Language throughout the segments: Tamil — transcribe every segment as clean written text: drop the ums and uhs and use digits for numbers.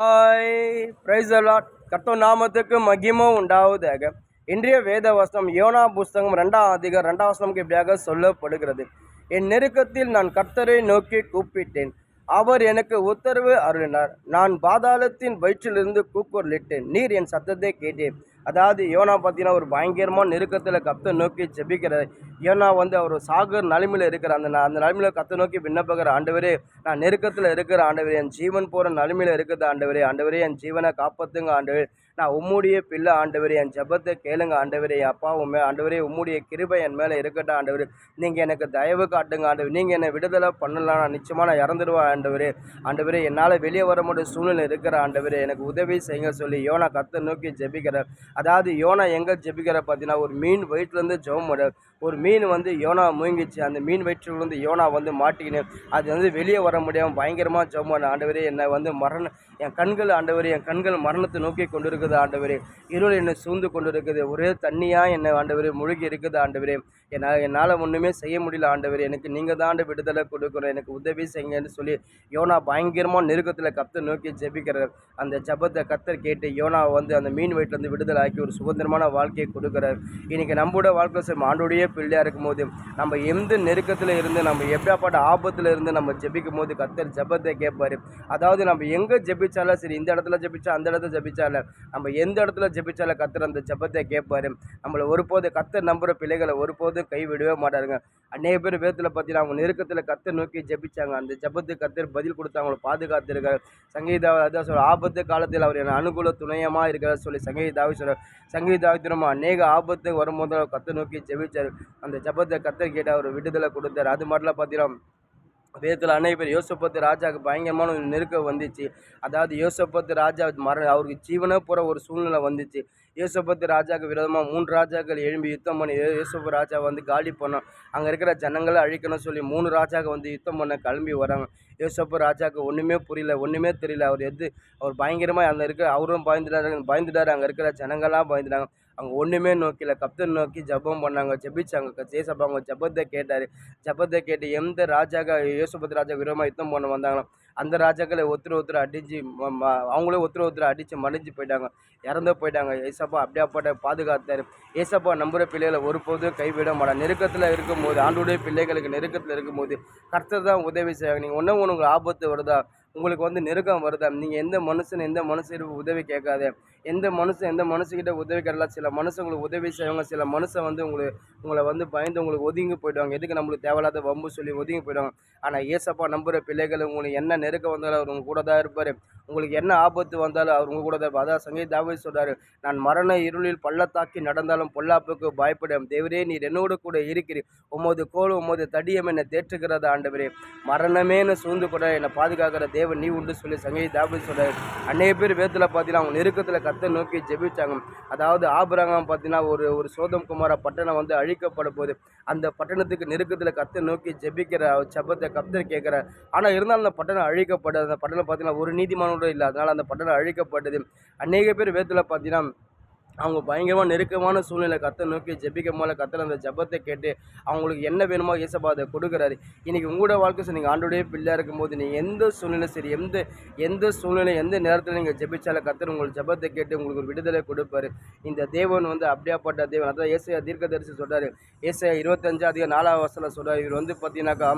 ஹாய் பிரைஸ் அலாட் கர்த்தர் நாமத்துக்கு மகிமை உண்டாவதாக. இன்றைய வேத வசனம் யோனா புஸ்தகம் 2ஆம் அதிகாரம் 2ஆம் வசனம்க்கு இப்படியாக சொல்லப்படுகிறது. என் நெருக்கத்தில் நான் கர்த்தரை நோக்கி கூப்பிட்டேன், அவர் எனக்கு உத்தரவு அருளினார். நான் பாதாளத்தின் வயிற்றிலிருந்து கூக்குரலிட்டேன், நீர் என் சத்தத்தை கேட்டேன். அதாவது யோனா பார்த்தீங்கன்னா ஒரு பயங்கரமான நெருக்கத்தில் கர்த்தர் நோக்கி ஜெபிக்கிறார். யோனா அவர் சாகர் நிலைமையில் இருக்கிற அந்த நிலைமையில் கர்த்தர் நோக்கி விண்ணப்பகிற, ஆண்டவரே நான் நெருக்கத்தில் இருக்கிற ஆண்டவரே, என் ஜீவன் போகிற நிலைமையில் இருக்குது ஆண்டவரே, ஆண்டவரே என் ஜீவனை காப்பாற்றுங்க ஆண்டவரே, நான் உம்முடைய பிள்ளை ஆண்டவரே, என் ஜெபத்தை கேளுங்க ஆண்டவரே, அப்பா ஆண்டவரே உம்முடைய கிருபை என் மேலே இருக்கட்டும் ஆண்டவரே, நீங்கள் எனக்கு தயவு காட்டுங்க ஆண்டவர், நீங்கள் என்னை விடுதலை பண்ணலாம், நான் நிச்சயமாக நான் இறந்துடுவேன் ஆண்டவரே, ஆண்டவரே என்னால் வெளியே வர முடிய சூழ்நிலை இருக்கிற ஆண்டவரே எனக்கு உதவி செய்யுங்க சொல்லி யோனா கர்த்தர் நோக்கி ஜெபிக்கிறார். அதாவது யோனா எங்கே ஜெபிக்கிற பார்த்தீங்கன்னா ஒரு மீன் வயிற்றுலேருந்து ஜெபம் பண்ணார். ஒரு மீன் யோனா மூங்கிச்சு, அந்த மீன் வயிற்றுலேருந்து யோனா மாட்டிக்கின்னு அது வெளியே வர முடியாமல் பயங்கரமாக ஜெபம் பண்ண, ஆண்டவரே என்னை மரண என் கண்கள் ஆண்டவரே, என் கண்கள் மரணத்தை நோக்கி கொண்டு இருக்குது ஆண்டவரே, இருள் என்னை சூழ்ந்து கொண்டு இருக்குது, ஒரே தண்ணியாக என்னை ஆண்டவரே முழுகி இருக்குது ஆண்டவரே, என்னால் ஒன்றுமே செய்ய முடியல ஆண்டவரே, எனக்கு நீங்கள் தான் விடுதலை கொடுக்கணும், எனக்கு உதவி செய்யுங்கன்னு சொல்லி யோனா பயங்கரமாக நெருக்கத்தில் கர்த்தர் நோக்கி ஜெபிக்கிறார். அந்த ஜெபத்தை கர்த்தர் கேட்டு யோனா அந்த மீன் வயிற்றுலேருந்து விடுதலை ஆக்கி ஒரு சுதந்திரமான வாழ்க்கையை கொடுக்குறார். இன்றைக்கி நம்மளோட வாழ்க்கை ஆண்டோடைய பிள்ளையாக இருக்கும்போது நம்ம எந்த நெருக்கத்தில் இருந்து நம்ம எப்படியாப்பட்ட ஆபத்தில் இருந்து நம்ம ஜெபிக்கும் போது கர்த்தர் ஜெபத்தை கேட்பார். அதாவது நம்ம எங்கே ஜெபிச்சாலும் சரி, இந்த இடத்துல ஜெபிச்சா அந்த இடத்துல ஜெபிச்சால நம்ம எந்த இடத்துல ஜெபிச்சால கர்த்தர் அந்த ஜெபத்தை கேட்பார். நம்மளை ஒருபோது கர்த்தர் நம்புகிற பிள்ளைகளை ஒருபோதும் கைவிடவே மாட்டாருங்க. அநேக பேர் வேதத்தில் பார்த்தீங்கன்னா அவங்க நெருக்கத்தில் கர்த்தர் நோக்கி ஜெபிச்சாங்க, அந்த ஜெபத்துக்கு கர்த்தர் பதில் கொடுத்து அவங்களை பாதுகாத்திருக்கார். அதான் சொல்ற, ஆபத்து காலத்தில் அவர் என் அனுகூல துணையமாக இருக்கிறார் சொல்லி சங்கீதாவை சொல்கிறார். சங்கீதாவித்திரமா அநேக ஆபத்து வரும்போது கர்த்தர் நோக்கி ஜெபிச்சார். அந்த ஜெபத்தை கர்த்தர் கேட்டு அவர் விடுதலை கொடுத்தார். அது மாதிரிலாம் பார்த்தீங்கன்னா வேதத்தில் அநேக பேர் யோசப்பத்து ராஜாவுக்கு பயங்கரமான ஒரு நெருக்கம் வந்துச்சு. அதாவது யோசப்பத்து ராஜா அவருக்கு ஜீவனே போகிற ஒரு சூழ்நிலை வந்துச்சு. யோசப்பத்து ராஜாவுக்கு விரோதமாக 3 ராஜாக்கள் எழும்பி யுத்தம் பண்ணி யோசப்பு ராஜா காலி பண்ணோம், அங்கே இருக்கிற ஜனங்களை அழிக்கணும்னு சொல்லி 3 ராஜாக்கள் யுத்தம் பண்ண கிளம்பி வராங்க. யோசப்பு ராஜாவுக்கு ஒன்றுமே புரியல, ஒன்றுமே தெரியல. அவர் பயங்கரமாக அங்கே இருக்கிற அவரும் பயந்துட்டார், அங்கே இருக்கிற ஜனங்கள்லாம் பயந்துட்டாங்க. அவங்க ஒன்றுமே நோக்கில கர்த்தர் நோக்கி ஜெபம் பண்ணாங்க, ஜெபிச்சாங்க. ஜேசப்பா அவங்க ஜெபத்தை கேட்டார். ஜெபத்தை கேட்டு எந்த ராஜாக்க யோசபத் ராஜா விரோதமாக யுத்தம் பண்ண வந்தாங்களோ அந்த ராஜாக்களை ஒருத்தர் அடித்து அவங்களே ஒருத்தர் அடித்து மடிஞ்சு போயிட்டாங்க, இறந்து போயிட்டாங்க. ஏசப்பா அப்படியாப்பட்ட பாதுகாத்தார். ஏசப்பா நம்புகிற பிள்ளைகளை ஒருபோதும் கைவிட மாட்டாங்க. நெருக்கத்தில் இருக்கும்போது ஆண்டோடைய பிள்ளைகளுக்கு நெருக்கத்தில் இருக்கும்போது கர்த்தர் தான் உதவி செய்வாங்க. நீங்கள் ஒன்று உங்களுக்கு ஆபத்து வருதா, உங்களுக்கு நெருக்கம் வருதா, நீங்கள் எந்த மனுஷன் உதவி கேட்காத, எந்த மனுஷங்கிட்ட உதவி கேட்கலாம். சில மனுஷன் உங்களுக்கு உதவி செய்வாங்க, சில மனுஷன் உங்களை பயந்து உங்களுக்கு ஒதுங்கி போயிடுவாங்க. எதுக்கு நம்மளுக்கு தேவையில்லாத வம்பு சொல்லி ஒதுங்கி போயிடுவாங்க. ஆனால் ஏசப்பா நம்புகிற பிள்ளைகள் உங்களுக்கு என்ன நெருக்கம் வந்தாலும் அவர் உங்கள் கூட தான் இருப்பார். உங்களுக்கு என்ன ஆபத்து வந்தாலும் அவர் உங்கள் கூட தான் இருப்பார். அதான் சங்கீத தாவீது சொல்கிறாரு, நான் மரண இருளில் பள்ளத்தாக்கி நடந்தாலும் பொல்லாப்புக்கு பயப்படும், தேவரே நீர் என்னோடு கூட இருக்கிறீர், உமது கோல் உமது தடியம் என்னை தேற்றுகிறது ஆண்டவரே, மரணமேனு சூழ்ந்து கூட என்னை பாதுகாக்கிற தேவன் நீ உண்டு சொல்லி சங்கீத தாவீது சொல்கிறாரு. அநேக பேர் வேதத்தில் பார்த்தீங்கன்னா அவங்க நெருக்கத்தில் கர்த்தரை நோக்கி ஜெபிச்சாங்க. அதாவது ஆபிரகாம் பார்த்தீங்கன்னா ஒரு சோதம் குமார பட்டணம் அழிக்கப்பட போகுது. அந்த பட்டணத்துக்கு நெருக்கத்தில் கர்த்தரை நோக்கி ஜெபிக்கிற ஜெபத்தை கர்த்தர் கேட்குறார். ஆனால் இருந்தாலும் அந்த பட்டணம் அழிக்கப்பட்டது. அந்த பட்டணம் பார்த்தீங்கன்னா ஒரு நீதிமானோட இல்லை, அதனால் அந்த பட்டணம் அழிக்கப்பட்டது. அநேக பேர் வேதத்தில் பார்த்தீங்கன்னா அவங்க பயங்கரமாக நெருக்கமான சூழ்நிலை கர்த்தரை நோக்கி ஜெபிக்கும் போல கர்த்தர் அந்த ஜெபத்தை கேட்டு அவங்களுக்கு என்ன வேணுமோ ஏசப்பா அதை கொடுக்குறாரு. இன்றைக்கி உங்களோட வாழ்க்கை சரி, நீங்கள் ஆண்டோடைய பிள்ளையாக இருக்கும்போது நீங்கள் எந்த சூழ்நிலை சரி, எந்த சூழ்நிலை எந்த நேரத்தில் நீங்கள் ஜெபிச்சாலும் கர்த்தர் உங்களுக்கு ஜெபத்தை கேட்டு உங்களுக்கு ஒரு விடுதலை கொடுப்பார். இந்த தேவன் அப்படியாப்பட்ட தேவன். அதான் ஏசாயா தீர்க்கதரிசி சொல்கிறார். ஏசாயா 25:4 சொல்கிறார். இவர் பார்த்தீங்கன்னாக்கா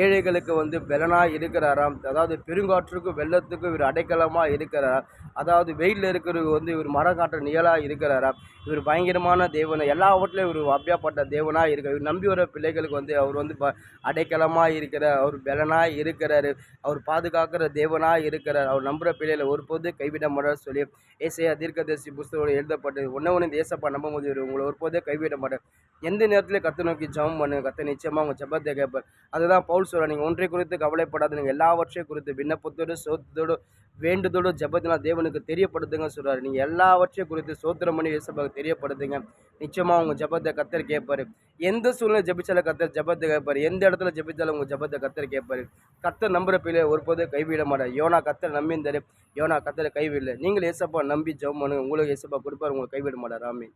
ஏழைகளுக்கு பெலனாக இருக்கிறாராம். அதாவது பெருங்காற்றுக்கு வெள்ளத்துக்கு இவர் அடைக்கலமாக இருக்கிறார். அதாவது வெயிலில் இருக்கிறவர் இவர் மரம் காட்டுற நிழலாக இருக்கிறாரா. இவர் பயங்கரமான தேவனை, எல்லாவற்றிலும் இவர் அப்படியாப்பட்ட தேவனாக இருக்கிறார். இவர் நம்பி வர பிள்ளைகளுக்கு அவர் அடைக்கலமாக இருக்கிறார், அவர் பலனாக இருக்கிறார், அவர் பாதுகாக்கிற தேவனாக இருக்கிறார். அவர் நம்புகிற பிள்ளைகளை ஒருபோது கைவிட மாட்டார் சொல்லி ஏசாயா தீர்க்கதரிசி புஸ்தகம் எழுதப்பட்டது. ஒன்று ஏசப்பா நம்பும்போது இவர் உங்களை ஒருபோதே கைவிட மாட்டார். எந்த நேரத்தில் கர்த்தரை நோக்கி ஜெபம் பண்ணுங்க, கர்த்தர் நிச்சயமாக உங்கள் ஜெபத்தை கேட்பார். அதுதான் பவுல் சொல்கிறார், நீங்கள் ஒன்றை குறித்து கவலைப்படாத, நீங்கள் எல்லாவற்றையும் குறித்து விண்ணப்பத்தோடு சோத்தோடு வேண்டுதோடு ஜெபத்தினால் தேவனுக்கு தெரியப்படுத்துங்க சொல்கிறார். நீங்கள் எல்லாவற்றையும் குறித்து சோத்திரம் பண்ணி ஏசப்பாவுக்கு தெரியப்படுத்துங்க, நிச்சயமாக உங்கள் ஜெபத்தை கர்த்தர் கேட்பார். எந்த சூழ்நிலை ஜெபிச்சாலும் கர்த்தர் ஜெபத்தை கேட்பார். எந்த இடத்துல ஜெபிச்சாலும் உங்கள் ஜெபத்தை கர்த்தர் கேட்பார். கர்த்தர் நம்புகிற பிள்ளையை ஒருபோது கைவிட மாட்டார். யோனா கர்த்தர் நம்பியிருந்தார், யோனா கர்த்தரை கைவிடல. நீங்கள் ஏசப்பா நம்பி ஜெபம் பண்ணுங்க, உங்களுக்கு ஏசப்பா கொடுப்பார், உங்களை கைவிட மாட்டார். ஆமென்.